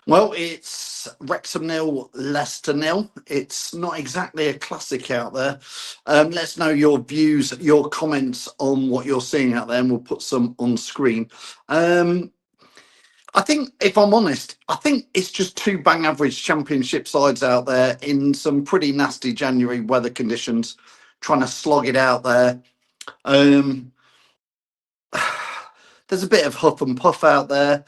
Well, it's Wrexham nil, Leicester nil. It's not exactly a classic out there. Let's know your views, your comments on what you're seeing out there, and we'll put some on screen. Um, I think, if I'm honest, I think it's just two bang average championship sides out there in some pretty nasty January weather conditions, trying to slog it out there. Um, there's a bit of huff and puff out there.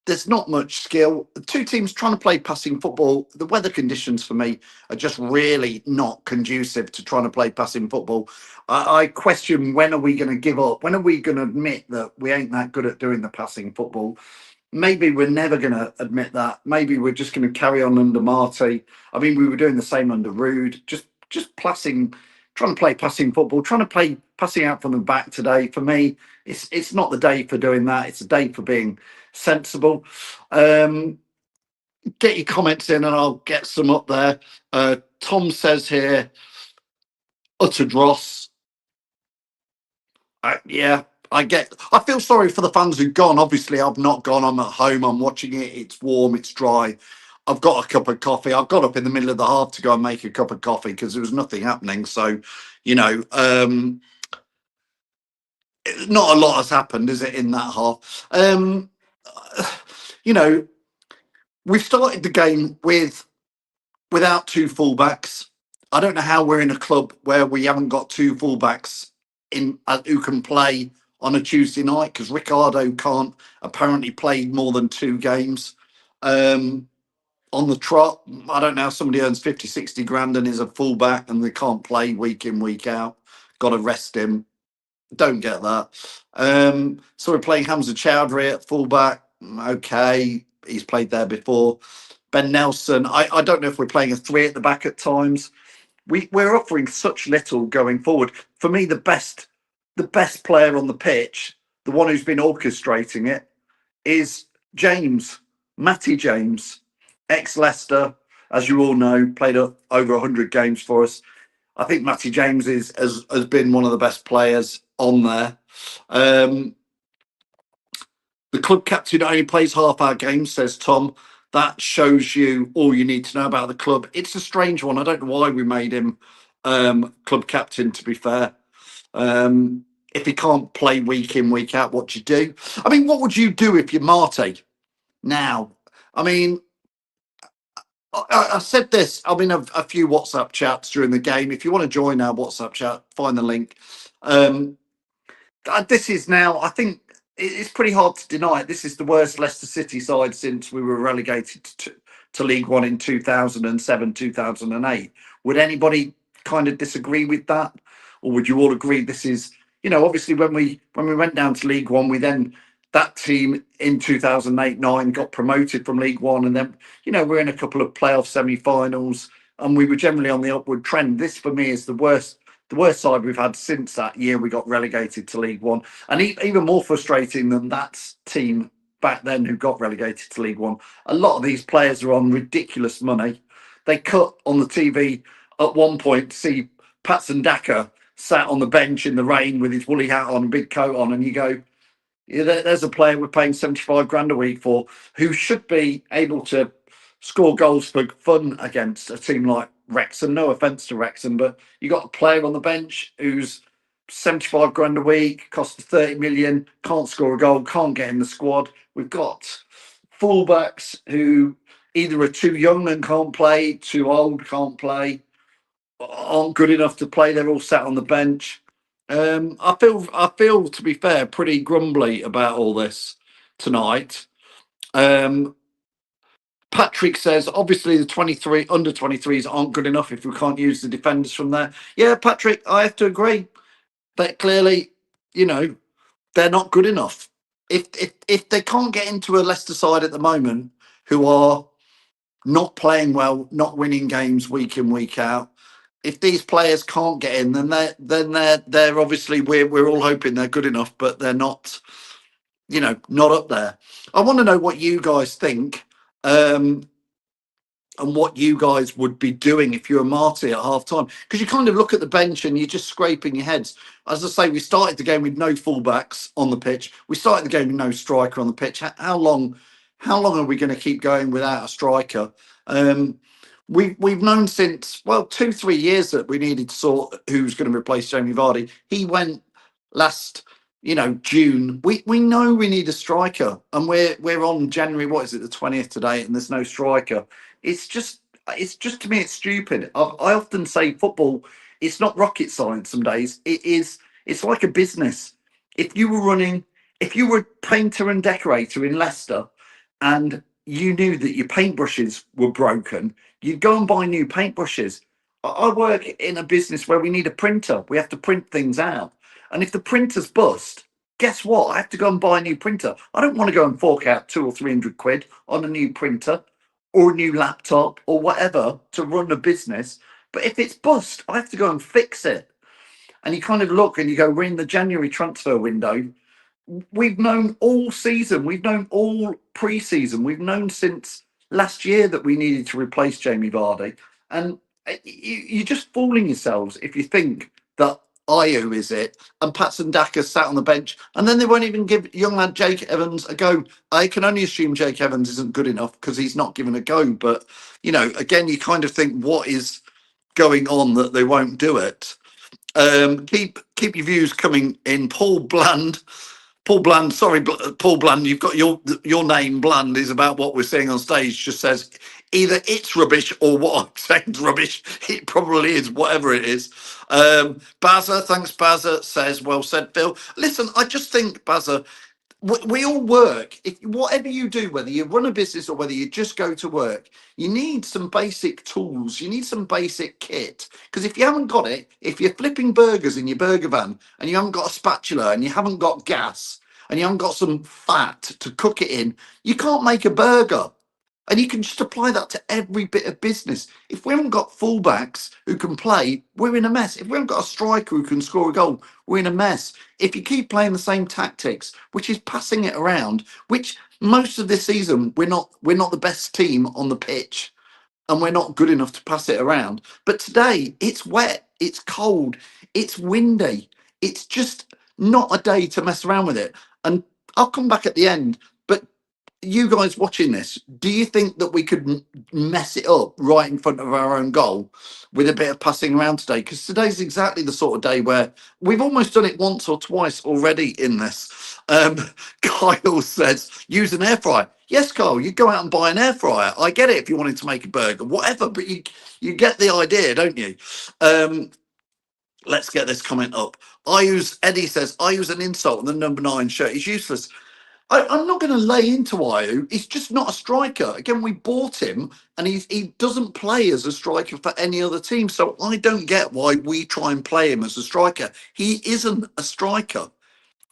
There's not much skill. The two teams trying to play passing football. The weather conditions for me are just really not conducive to trying to play passing football. I question, when are we going to give up? When are we going to admit that we ain't that good at doing the passing football? Maybe we're never going to admit that. Maybe we're just going to carry on under Marty. I mean, we were doing the same under Rude. Just passing, trying to play passing football, trying to play passing out from the back today. For me, it's not the day for doing that. It's a day for being sensible. Get your comments in and I'll get some up there. Tom says here, utter dross. Yeah, I feel sorry for the fans who've gone. Obviously, I've not gone. I'm at home. I'm watching it. It's warm. It's dry. I've got a cup of coffee. I got up in the middle of the half to go and make a cup of coffee because there was nothing happening. So, you know, not a lot has happened, is it, in that half? You know, we've started the game without two fullbacks. I don't know how we're in a club where we haven't got two fullbacks in who can play on a Tuesday night, because Ricardo can't apparently play more than two games on the trot. I don't know how somebody earns 50, 60 grand and is a fullback and they can't play week in, week out. Got to rest him. Don't get that. So we're playing Hamza Chowdhury at fullback. Okay, he's played there before. Ben Nelson. I don't know if we're playing a three at the back at times. We're offering such little going forward. For me, the best player on the pitch, the one who's been orchestrating it, is James, Matty James, ex Leicester, as you all know, played over 100 games for us. I think Matty James has been one of the best players on there. Um, the club captain only plays half our games, says Tom. That shows you all you need to know about the club. It's a strange one. I don't know why we made him club captain, to be fair. If he can't play week in, week out, what do you do? I mean, what would you do if you're Marty now? I mean, I said this. I'm in a few WhatsApp chats during the game. If you want to join our WhatsApp chat, find the link. Um, this is now, I think it's pretty hard to deny it. This is the worst Leicester City side since we were relegated to League One in 2007, 2008. Would anybody kind of disagree with that? Or would you all agree this is, obviously when we went down to League One, we then, that team in 2008-9 got promoted from League One, and then, we're in a couple of playoff semi-finals and we were generally on the upward trend. This for me is the worst side we've had since that year we got relegated to League One. And even more frustrating than that team back then who got relegated to League One, a lot of these players are on ridiculous money. They cut on the TV at one point to see Patson Daka sat on the bench in the rain with his woolly hat on and big coat on, and you go, yeah, there's a player we're paying 75 grand a week for, who should be able to score goals for fun against a team like Wrexham. No offence to Wrexham, but you got a player on the bench who's 75 grand a week, costs 30 million, can't score a goal, can't get in the squad. We've got fullbacks who either are too young and can't play, too old, can't play, aren't good enough to play. They're all sat on the bench. I feel, to be fair, pretty grumbly about all this tonight. Um, Patrick says, obviously the 23 under 23s aren't good enough if we can't use the defenders from there. Yeah, Patrick, I have to agree that clearly, they're not good enough. If they can't get into a Leicester side at the moment who are not playing well, not winning games week in, week out, if these players can't get in, then they're obviously, we're all hoping they're good enough, but they're not, not up there. I want to know what you guys think. And what you guys would be doing if you're a Marty at half time. Because you kind of look at the bench and you're just scraping your heads. As I say, we started the game with no fullbacks on the pitch. We started the game with no striker on the pitch. How long how long are we going to keep going without a striker? Um, we've known since, well, 2 3 years that we needed to sort who's going to replace Jamie Vardy. He went last, June. We know we need a striker, and we're on January. What is it, the 20th today, and there's no striker. It's just to me, it's stupid. I often say football. It's not rocket science. Some days it is. It's like a business. If you were running, if you were a painter and decorator in Leicester, and you knew that your paintbrushes were broken, you'd go and buy new paintbrushes. I work in a business where we need a printer. We have to print things out. And if the printer's bust, guess what? I have to go and buy a new printer. I don't want to go and fork out 200 or 300 quid on a new printer or a new laptop or whatever to run a business. But if it's bust, I have to go and fix it. And you kind of look and you go, we're in the January transfer window. We've known all season, we've known all pre-season, we've known since last year that we needed to replace Jamie Vardy, and you're just fooling yourselves if you think that Ayew is it, and Patson Daka sat on the bench, and then they won't even give young lad Jake Evans a go. I can only assume Jake Evans isn't good enough because he's not given a go. But again, you kind of think, what is going on that they won't do it? Keep your views coming in. Paul Bland, sorry, Paul Bland, you've got your name. Bland is about what we're seeing on stage. Just says either it's rubbish or what I'm saying is rubbish. It probably is, whatever it is. Bazza, thanks, Bazza, says, well said, Phil. Listen, I just think, Bazza, we all work. If whatever you do, whether you run a business or whether you just go to work, you need some basic tools. You need some basic kit. Because if you haven't got it, if you're flipping burgers in your burger van and you haven't got a spatula and you haven't got gas and you haven't got some fat to cook it in, you can't make a burger. And you can just apply that to every bit of business. If we haven't got fullbacks who can play, we're in a mess. If we haven't got a striker who can score a goal, we're in a mess. If you keep playing the same tactics, which is passing it around, which most of this season we're not the best team on the pitch, and we're not good enough to pass it around. But today it's wet, it's cold, it's windy. It's just not a day to mess around with it. And I'll come back at the end, but you guys watching this, do you think that we could mess it up right in front of our own goal with a bit of passing around today? Because today's exactly the sort of day where we've almost done it once or twice already in this. Kyle says, use an air fryer. Yes, Kyle, you go out and buy an air fryer. I get it if you wanted to make a burger, whatever, but you get the idea, don't you? Let's get this comment up. Eddie says, I use an insult on the number 9 shirt. He's useless. I'm not going to lay into Ayew. He's just not a striker. Again, we bought him, and he doesn't play as a striker for any other team. So I don't get why we try and play him as a striker. He isn't a striker.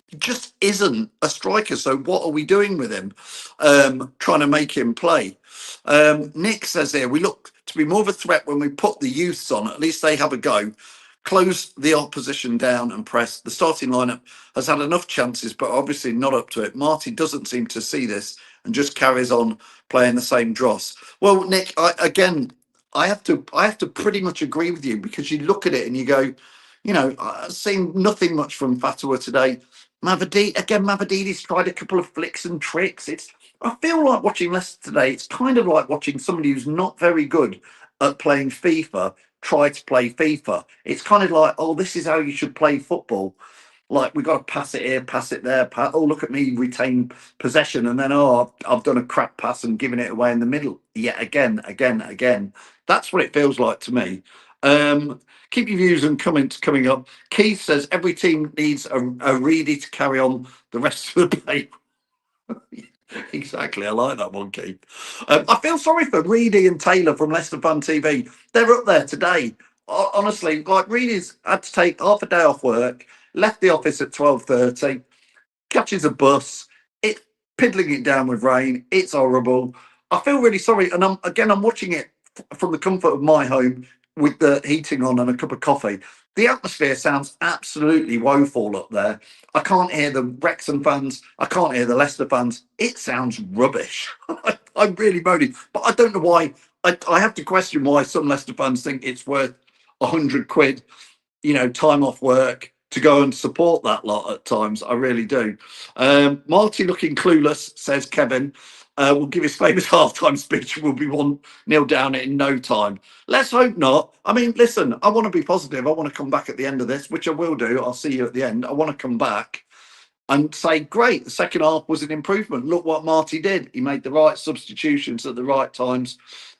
He just isn't a striker. So what are we doing with him? Trying to make him play. Nick says here, we look to be more of a threat when we put the youths on. At least they have a go. Close the opposition down and press. The starting lineup has had enough chances, but obviously not up to it. Marty doesn't seem to see this and just carries on playing the same dross. Well, Nick, I have to pretty much agree with you, because you look at it and you go, I've seen nothing much from Fatwa today. Mavropanos tried a couple of flicks and tricks. I feel like watching Leicester today. It's kind of like watching somebody who's not very good at playing FIFA try to play FIFA. It's kind of like, oh, this is how you should play football. Like, we got to pass it here, pass it there. Oh, look at me retain possession, and then I've done a crap pass and given it away in the middle. Yet again. That's what it feels like to me. Keep your views and comments coming up. Keith says every team needs a Reedy to carry on the rest of the day. Exactly, I like that one, Keith. I feel sorry for Reedy and Taylor from Leicester Fan TV. They're up there today. Honestly, like, Reedy's had to take half a day off work, left the office at 12:30, catches a bus, it's piddling it down with rain. It's horrible. I feel really sorry, and I'm watching it from the comfort of my home with the heating on and a cup of coffee. The atmosphere sounds absolutely woeful up there. I can't hear the Wrexham fans. I can't hear the Leicester fans. It sounds rubbish. I'm really moaning, but I don't know why. I have to question why some Leicester fans think it's worth 100 quid, time off work to go and support that lot at times. I really do. Marty looking clueless, says Kevin. will give his famous halftime speech and we'll be 1-0 down in no time. Let's hope not. I mean, listen, I want to be positive. I want to come back at the end of this, which I will do. I'll see you at the end. I want to come back and say, great, the second half was an improvement. Look what Marty did. He made the right substitutions at the right times.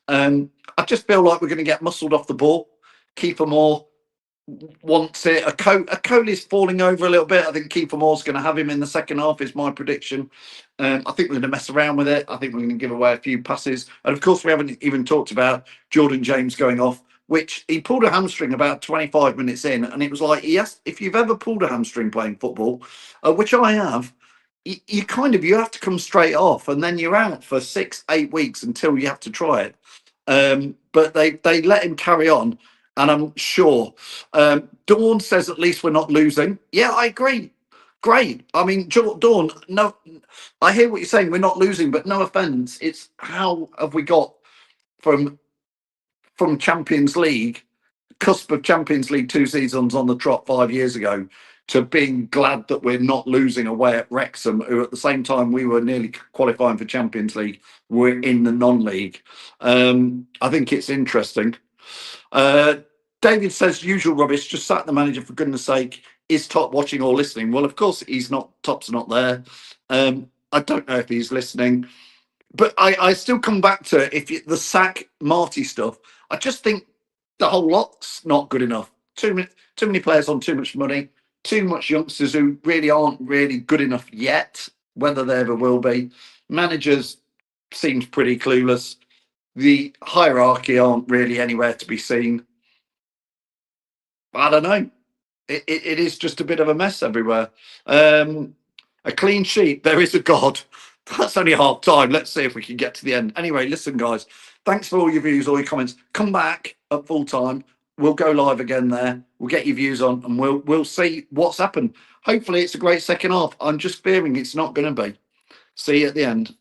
I just feel like we're going to get muscled off the ball. Keeper Moore wants it. A Coley's falling over a little bit. I think Keeper Moore's going to have him in the second half, is my prediction. I think we're going to mess around with it. I think we're going to give away a few passes. And of course, we haven't even talked about Jordan James going off, which he pulled a hamstring about 25 minutes in. And it was like, yes, if you've ever pulled a hamstring playing football, which I have, you have to come straight off and then you're out for 6-8 weeks until you have to try it. But they let him carry on, and I'm sure. Dawn says at least we're not losing. Yeah, I agree. Great. I mean, Dawn, no, I hear what you're saying. We're not losing, but no offence. It's how have we got from Champions League, cusp of Champions League 2 seasons on the trot 5 years ago, to being glad that we're not losing away at Wrexham, who at the same time we were nearly qualifying for Champions League, we're in the non-league. I think it's interesting. David says, usual rubbish, just sack the manager for goodness sake. Is Top watching or listening? Well, of course he's not. Top's not there. I don't know if he's listening, but I still come back to the sack Marty stuff. I just think the whole lot's not good enough. Too many players on too much money, too much youngsters who really aren't really good enough yet, whether they ever will be. Managers seems pretty clueless. The hierarchy aren't really anywhere to be seen. I don't know. It is just a bit of a mess everywhere. A clean sheet. There is a God. That's only half time. Let's see if we can get to the end. Anyway, listen, guys. Thanks for all your views, all your comments. Come back at full time. We'll go live again there. We'll get your views on, and we'll see what's happened. Hopefully, it's a great second half. I'm just fearing it's not going to be. See you at the end.